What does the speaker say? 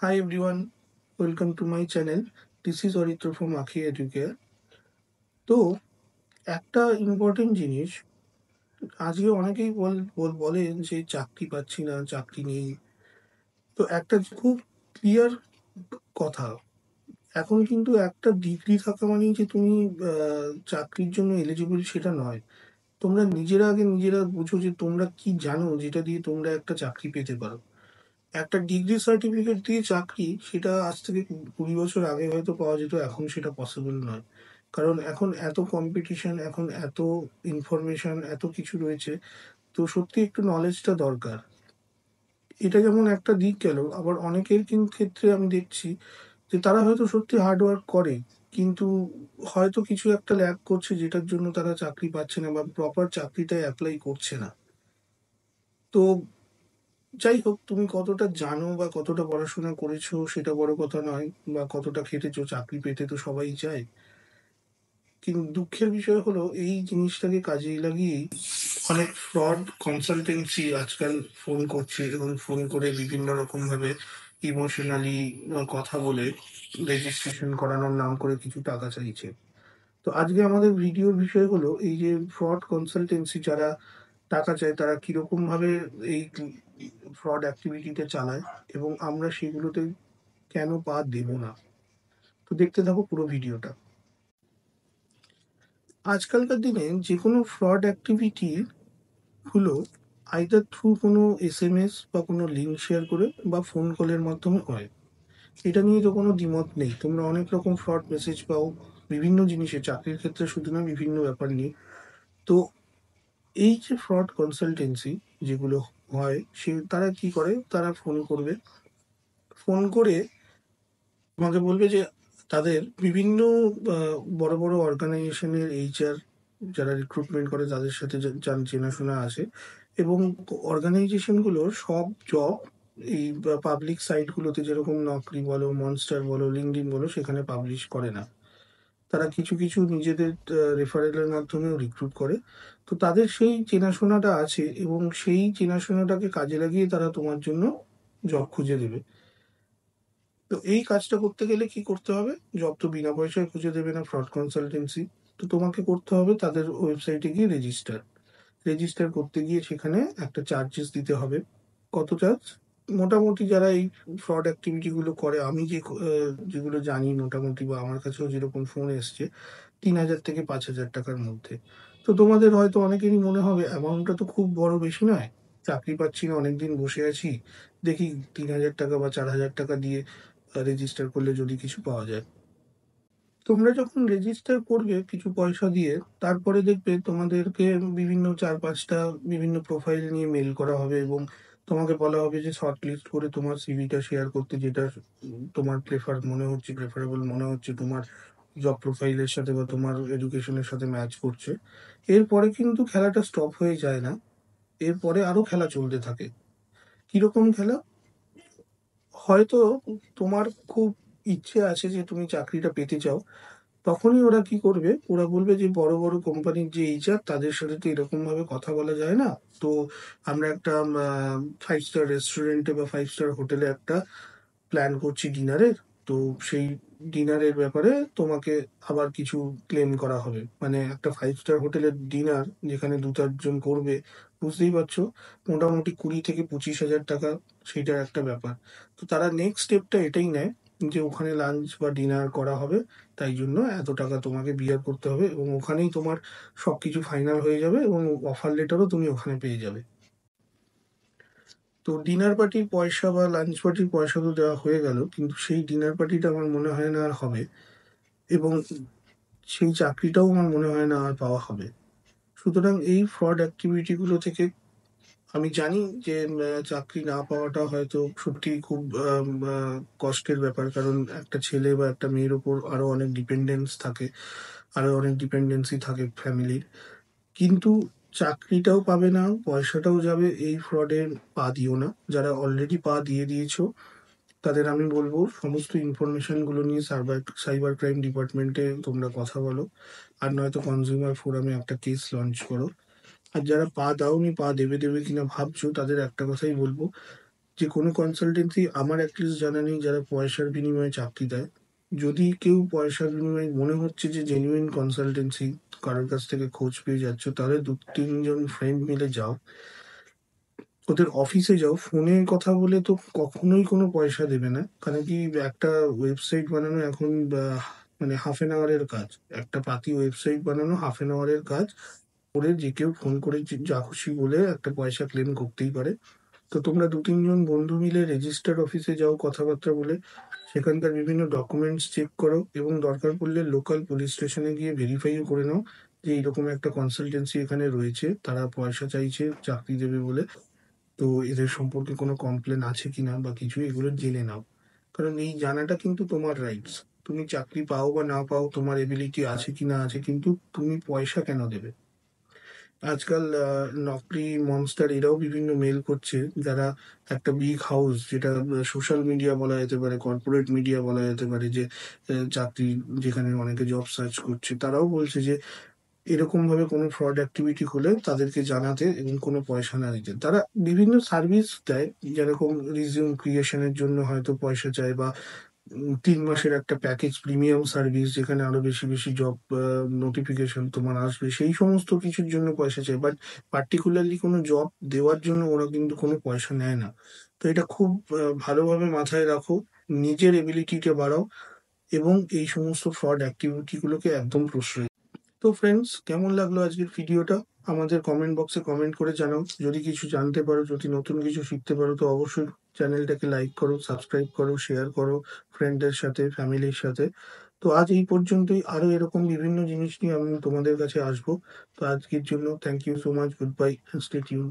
Hi everyone, welcome to my channel. This is Aritra from Akhi Educare. তো একটা important জিনিস, আজকে অনেকেই বলেন যে চাকরি পাচ্ছি না, চাকরি নেই। তো একটা খুব ক্লিয়ার কথা, এখন কিন্তু একটা ডিগ্রি থাকা মানেই যে তুমি চাকরির জন্য এলিজিবল সেটা নয়। তোমরা নিজেরা আগে নিজেরা বুঝো যে তোমরা কি জানো যেটা দিয়ে তোমরা একটা চাকরি পেতে পারো। একটা ডিগ্রি সার্টিফিকেট দিয়ে চাকরি, সেটা আজ থেকে 20 বছর আগে হয়তো পাওয়া যেত, এখন সেটা পসিবল নয়। কারণ এখন এত কম্পিটিশন, এখন এত ইনফরমেশন, এত কিছু রয়েছে। তো সত্যি একটু নলেজটা দরকার। এটা যেমন একটা দিক গেল, আবার অনেকের কিন্তু ক্ষেত্রে আমি দেখছি যে তারা হয়তো সত্যি হার্ড ওয়ার্ক করে, কিন্তু হয়তো কিছু একটা ল্যাক করছে যেটার জন্য তারা চাকরি পাচ্ছে না বা প্রপার চাকরিটায় অ্যাপ্লাই করছে না। তো যাই হোক, তুমি কতটা জানো বা কতটা পড়াশোনা করেছো সেটা বড় কথা নয়, বা কতটা খেটেছো, চাকরি পেতে তো সবাই চায়। কিন্তু দুঃখের বিষয় হলো এই জিনিসটাকে কাজে লাগিয়েই অনেক ফ্রড কনসালটেন্সি আজকাল ফোন করছে, এবং ফোন করে বিভিন্ন রকম ভাবে ইমোশনালি কথা বলে রেজিস্ট্রেশন করানোর নাম করে কিছু টাকা চাইছে। তো আজকে আমাদের ভিডিওর বিষয় হলো এই যে ফ্রড কনসালটেন্সি যারা টাকা চায় তারা কিরকম ভাবে এই ফ্রড অ্যাক্টিভিটিতে চালায়, এবং আমরা সেগুলোতে কেন পা দেব না। তো দেখতে থাকো পুরো ভিডিওটা। আজকালকার দিনে যে কোনো ফ্রড অ্যাক্টিভিটি হলো আইদার থ্রু কোনো এসএমএস বা কোনো লিঙ্ক শেয়ার করে বা ফোন কলের মাধ্যমে হয়। এটা নিয়ে তো কোনো দ্বিমত নেই, তোমরা অনেক রকম ফ্রড মেসেজ পাও বিভিন্ন জিনিসে, চাকরির ক্ষেত্রে শুধু না, বিভিন্ন ব্যাপার নিয়ে। তো এই যে ফ্রড কনসালটেন্সি যেগুলো হয়, তারা কি করে, তারা ফোন করবে, ফোন করে তোমাকে বলবে যে তাদের বিভিন্ন বড় বড় অর্গানাইজেশনের এইচআর যারা রিক্রুটমেন্ট করে তাদের সাথে চেনাশোনা আছে, এবং অর্গানাইজেশনগুলোর সব জব এই পাবলিক সাইটগুলোতে, যেরকম নকরি বলো, মনস্টার বলো, লিঙ্কডইন বলো, সেখানে পাবলিশ করে না। তারা কিছু কিছু নিজেদের রেফারেলের মাধ্যমেও রিক্রুট করে। তো তাদের সেই চেনাশোনাটা আছে, এবং সেই চেনাশোনাটাকে কাজে লাগিয়ে তারা তোমার জন্য জব খুঁজে দেবে। তো এই কাজটা করতে গেলে কি করতে হবে? জব তো বিনা পয়সায় খুঁজে দেবে না ফ্রড কনসালটেন্সি। তো তোমাকে করতে হবে তাদের ওয়েবসাইটে গিয়ে রেজিস্টার। রেজিস্টার করতে গিয়ে সেখানে একটা চার্জেস দিতে হবে। কত চার্জ? মোটামুটি যারা এই ফ্রড অ্যাক্টিভিটি গুলো করে, আমি যেগুলো জানি মোটামুটি, বা আমার কাছেও যেরকম ফোন এসছে, 3,000 থেকে 5,000 টাকার মধ্যে। তো তোমাদের হয়তো অনেকেরই মনে হবে অ্যামাউন্টটা তো খুব বড়, বেশি নয়। চাকরি পাচ্ছি না, অনেকদিন বসে আছি, দেখি 3,000 টাকা বা 4,000 টাকা দিয়ে রেজিস্টার করলে যদি কিছু পাওয়া যায়। তোমরা যখন রেজিস্টার করবে কিছু পয়সা দিয়ে, তারপরে দেখবে তোমাদেরকে বিভিন্ন 4-5টা বিভিন্ন প্রোফাইল নিয়ে মেল করা হবে, এবং তোমাকে বলা হবে যে শর্ট লিস্ট করে তোমার সিভিটা শেয়ার করতে, যেটা তোমার প্রেফারেবল মনে হচ্ছে, তোমার জব প্রোফাইলের সাথে বা তোমার এডুকেশনের সাথে ম্যাচ করছে। এরপরে কিন্তু খেলাটা স্টপ হয়ে যায় না, এরপরে আরো খেলা চলতে থাকে। কিরকম খেলা? হয়তো তোমার খুব ইচ্ছে আছে যে তুমি চাকরিটা পেতে চাও, তখনই ওরা কি করবে, ওরা বলবে যে বড় বড় কোম্পানির যে এইচআর, তাদের সাথে তো এরকম ভাবে কথা বলা যায় না। তো আমরা একটা 5 স্টার রেস্টুরেন্টে বা 5 স্টার হোটেলে একটা প্ল্যান করছি ডিনারের। তো সেই ডিনারের ব্যাপারে তোমাকে আবার কিছু ক্লেম করা হবে। মানে একটা 5 স্টার হোটেলের ডিনার যেখানে 2-4 জন করবে, বুঝতেই পারছো, মোটামুটি 20 থেকে 25 হাজার টাকা, সেইটার একটা ব্যাপার। তো তারা নেক্সট স্টেপটা এটাই নেয় যে ওখানে লাঞ্চ বা ডিনার করা হবে, তাই জন্য এত টাকা তোমাকে বিয়ার করতে হবে, এবং ওখানেই তোমার সবকিছু ফাইনাল হয়ে যাবে, এবং অফার লেটারও তুমি ওখানে পেয়ে যাবে। তো ডিনার পার্টির পয়সা বা লাঞ্চ পার্টির পয়সা তো দেওয়া হয়ে গেল, কিন্তু সেই ডিনার পার্টিটা আমার মনে হয় না আর হবে, এবং সেই চাকরিটাও আমার মনে হয় না আর পাওয়া হবে। সুতরাং এই ফ্রড অ্যাক্টিভিটি গুলো থেকে আমি জানি যে চাকরি না পাওয়াটা হয়তো সত্যি খুব কষ্টের ব্যাপার, কারণ একটা ছেলে বা একটা মেয়ের উপর আরো অনেক ডিপেন্ডেন্স থাকে, আরো অনেক ডিপেন্ডেন্সি থাকে ফ্যামিলির। কিন্তু চাকরিটাও পাবে না, পয়সাটাও যাবে, এই ফ্রডে পা দিও না। যারা অলরেডি পা দিয়ে দিয়েছো তাদের আমি বলবো সমস্ত ইনফরমেশন গুলো নিয়ে সাইবার সাইবার ক্রাইম ডিপার্টমেন্টে তোমরা কথা বলো, আর নয়তো কনজিউমার ফোরামে একটা কেস লঞ্চ করো। আর যারা পা দাওনি, পা দেবে দেবে কিনা ভাবছো, তাদের একটা কথাই বলবো, যে কোনো কনসালটেন্সি আমার অ্যাটলিস্ট জানা নেই যারা পয়সার বিনিময়ে চাকরি দেয়। যদি কেউ পয়সার বিনিময়ে মনে হচ্ছে যে জেনুইন কনসালটেন্সি কারোর কাছ থেকে খোঁজ পেয়ে যাচ্ছ, তাহলে 2-3 জন ফ্রেন্ড মিলে যাও, ওদের অফিসে যাও। ফোনে কথা বলে তো কখনোই কোনো পয়সা দেবে না। কারণ কি, একটা ওয়েবসাইট বানানো এখন মানে হাফ অ্যান আওয়ারের কাজ। একটা পাতি ওয়েবসাইট বানানো হাফ অ্যান আওয়ারের কাজ। করে যে কেউ ফোন করে যা খুশি বলে একটা পয়সা ক্লেম করতেই পারে। তো তোমরা 2-3 জন বন্ধু মিলে রেজিস্টার্ড অফিসে যাও, কথাবার্তা বলে সেখানকার বিভিন্ন ডকুমেন্টস চেক করো, এবং দরকার পড়লে লোকাল পুলিশ স্টেশনে গিয়ে ভেরিফাইও করে নাও যে এইরকম একটা কনসালটেন্সি এখানে রয়েছে, তারা পয়সা চাইছে চাকরি দেবে বলে। তো এদের সম্পর্কে কোনো কমপ্লেন আছে কিনা বা কিছু, এগুলো জেনে নাও। কারণ এই জানাটা কিন্তু তোমার রাইটস। তুমি চাকরি পাও বা না পাও, তোমার এবিলিটি আছে কি না আছে, কিন্তু তুমি পয়সা কেন দেবে? আজকাল নকরি মনস্টার এরাও বিভিন্ন মেল করছে, যারা একটা বিগ হাউস, যেটা সোশ্যাল মিডিয়া বলা যেতে পারে, কর্পোরেট মিডিয়া বলা যেতে পারে, যে চাকরি যেখানে অনেকে জব সার্চ করছে, তারাও বলছে যে এরকম ভাবে কোনো ফ্রড অ্যাক্টিভিটি হলে তাদেরকে জানাতে এবং কোনো পয়সা না দিতে। তারা বিভিন্ন সার্ভিস দেয়, যেরকম রিজিউম ক্রিয়েশনের জন্য হয়তো পয়সা চায়, বা 3 মাসের একটা প্যাকেজ প্রিমিয়াম সার্ভিস যেখানে আরো বেশি বেশি জব নোটিফিকেশন তোমার আসবে, সেই সমস্ত কিছুর জন্য পয়সা চায়। বাট পার্টিকুলারলি কোনো জব দেওয়ার জন্য ওরা কিন্তু কোনো পয়সা নেয় না। তো এটা খুব ভালোভাবে মাথায় রাখো, নিজের এবিলিটিটা বাড়াও, এবং এই সমস্ত ফ্রড অ্যাক্টিভিটি গুলোকে একদম প্রশ্রয়। তো ফ্রেন্ডস, কেমন লাগলো আজকের ভিডিওটা? আমাদের কমেন্ট বক্সে কমেন্ট করে জানাও। যদি কিছু জানতে পারো, যদি নতুন কিছু শিখতে পারো, তো অবশ্যই চ্যানেলটাকে লাইক করো, সাবস্ক্রাইব করো, শেয়ার করো ফ্রেন্ডদের সাথে, ফ্যামিলির সাথে। তো আজ এই পর্যন্তই। আরো এরকম বিভিন্ন জিনিস নিয়ে আমি তোমাদের কাছে আসবো। তো আজকের জন্য thank you so much, good bye, stay tune.